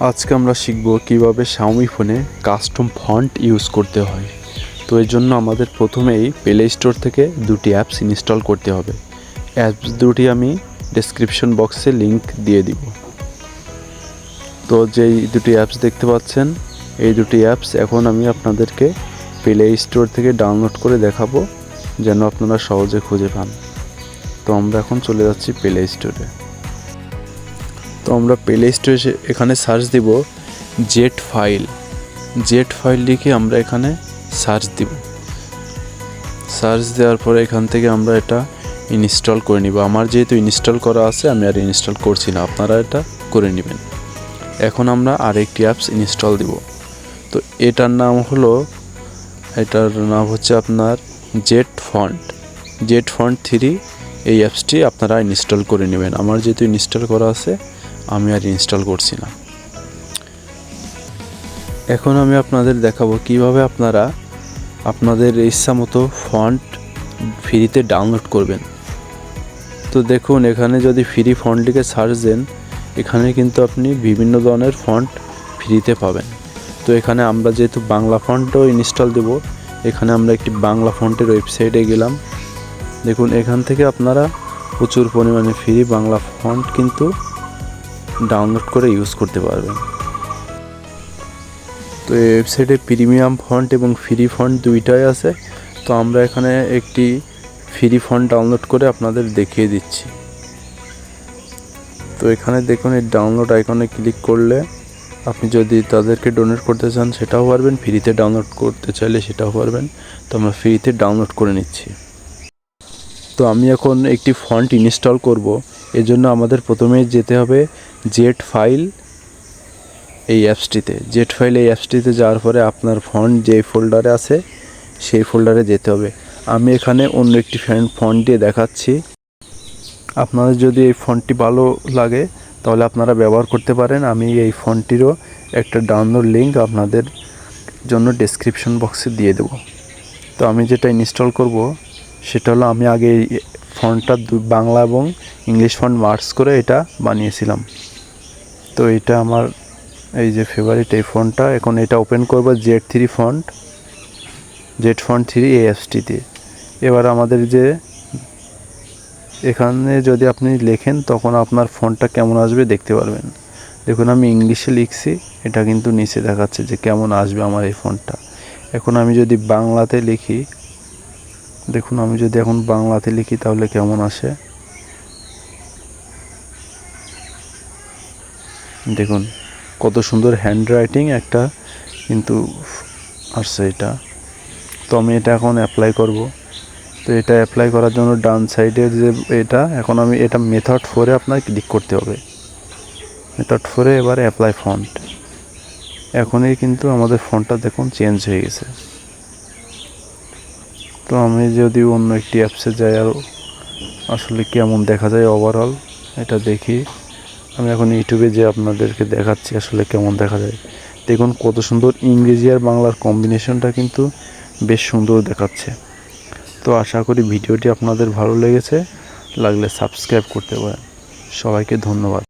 আজকে আমরা শিখব কিভাবে Xiaomi ফোনে কাস্টম ফন্ট ইউজ করতে হয়। তো এর জন্য আমাদের প্রথমেই প্লে স্টোর থেকে দুটি অ্যাপস ইনস্টল করতে হবে। অ্যাপস দুটি আমি ডেসক্রিপশন বক্সে লিংক দিয়ে দিব। তো যেই দুটি অ্যাপস দেখতে পাচ্ছেন, এই দুটি অ্যাপস এখন আমি আপনাদেরকে প্লে স্টোর থেকে ডাউনলোড করে দেখাবো, যেন আপনারা সহজে খুঁজে পান। তো আমরা এখন চলে যাচ্ছি প্লে স্টোরে। তো আমরা প্লে স্টোরে এখানে সার্চ দিব জেট ফাইল লিখে আমরা এখানে সার্চ দিব। সার্চ দেওয়ার পরে এখান থেকে আমরা এটা ইনস্টল করে নিব। আমার যেহেতু ইনস্টল করা আছে, আমি আর ইনস্টল করছি না, আপনারা এটা করে নেবেন। এখন আমরা আরেকটি অ্যাপস ইনস্টল দিব। তো এটার নাম হচ্ছে আপনার জেট ফন্ট 3। এই অ্যাপসটি আপনারা ইনস্টল করে নেবেন। আমার যেহেতু ইনস্টল করা আছে, আমি আর ইনস্টল করছি না। এখন আমি আপনাদের দেখাবো কিভাবে আপনারা আপনাদের ইচ্ছা মতো ফন্ট ফ্রিতে ডাউনলোড করবেন। তো দেখুন, এখানে যদি ফ্রি ফন্ট লিখে সার্চ দেন, এখানে কিন্তু আপনি বিভিন্ন ধরনের ফন্ট ফ্রিতে পাবেন। তো এখানে আমরা যেহেতু বাংলা ফন্টও ইনস্টল দেব, এখানে আমরা একটি বাংলা ফন্টের ওয়েবসাইটে গেলাম। দেখুন, এখান থেকে আপনারা প্রচুর পরিমাণে ফ্রি বাংলা ফন্ট কিন্তু ডাউনলোড করে ইউজ করতে পারবেন। তো এই ওয়েবসাইটে প্রিমিয়াম ফন্ট এবং ফ্রি ফন্ট দুইটাই আছে। তো আমরা এখানে একটি ফ্রি ফন্ট ডাউনলোড করে আপনাদের দেখিয়ে দিচ্ছি। তো এখানে দেখুন, এই ডাউনলোড আইকনে ক্লিক করলে আপনি যদি তাদেরকে ডোনেট করতে চান সেটাও পারবেন, ফ্রিতে ডাউনলোড করতে চাইলে সেটাও পারবেন। তো আমরা ফ্রিতে ডাউনলোড করে নিচ্ছি। তো আমি এখন একটি ফন্ট ইনস্টল করব। এজন্য আমাদের প্রথমে যেতে হবে জেট ফাইল এই অ্যাপসটিতে যাওয়ার পরে আপনার ফন্ট যে ফোল্ডারে আছে সেই ফোল্ডারে যেতে হবে। আমি এখানে অন্য একটি ফন্ট দিয়ে দেখাচ্ছি। আপনাদের যদি এই ফন্টটি ভালো লাগে তাহলে আপনারা ব্যবহার করতে পারেন। আমি এই ফন্টটিরও একটা ডাউনলোড লিঙ্ক আপনাদের জন্য ডেসক্রিপশন বক্সে দিয়ে দেব। তো আমি যেটা ইনস্টল করব সেটা হলো, আমি আগে এই ফন্টটা বাংলা এবং ইংলিশ ফন্ট মার্জ করে এটা বানিয়েছিলাম। তো এটা আমার এই যে ফেভারিট এই ফন্টটা, এখন এটা ওপেন করব জেট ফন্ট 3 এই অ্যাপসটিতে। এবার আমাদের যে এখানে যদি আপনি লেখেন তখন আপনার ফন্টটা কেমন আসবে দেখতে পারবেন। দেখুন, আমি ইংলিশে লিখছি, এটা কিন্তু নিচে দেখাচ্ছে যে কেমন আসবে আমার এই ফন্টটা। এখন আমি যদি বাংলাতে লিখি, দেখুন আমি যদি এখন বাংলাতে লিখি তাহলে কেমন আসে দেখুন, কত সুন্দর হ্যান্ড রাইটিং একটা কিন্তু আসছে এটা। তো আমি এটা এখন অ্যাপ্লাই করব। তো এটা অ্যাপ্লাই করার জন্য ডান সাইডের যে এখন আমি এটা মেথড 4-এ আপনার ক্লিক করতে হবে। মেথড 4-এ এবারে অ্যাপ্লাই ফন্ট। এখনই কিন্তু আমাদের ফন্টটা দেখুন চেঞ্জ হয়ে গেছে। তো আমি যদি অন্য একটি অ্যাপসে যাই আর আসলে কেমন দেখা যায় ওভারঅল এটা দেখি। আমি এখন ইউটিউবে যে আপনাদেরকে দেখাচ্ছি আসলে কেমন দেখা যায়। দেখুন কত সুন্দর ইংরেজি আর বাংলার কম্বিনেশনটা কিন্তু বেশ সুন্দর দেখাচ্ছে। তো আশা করি ভিডিওটি আপনাদের ভালো লেগেছে। লাগলে সাবস্ক্রাইব করতে পারেন। সবাইকে ধন্যবাদ।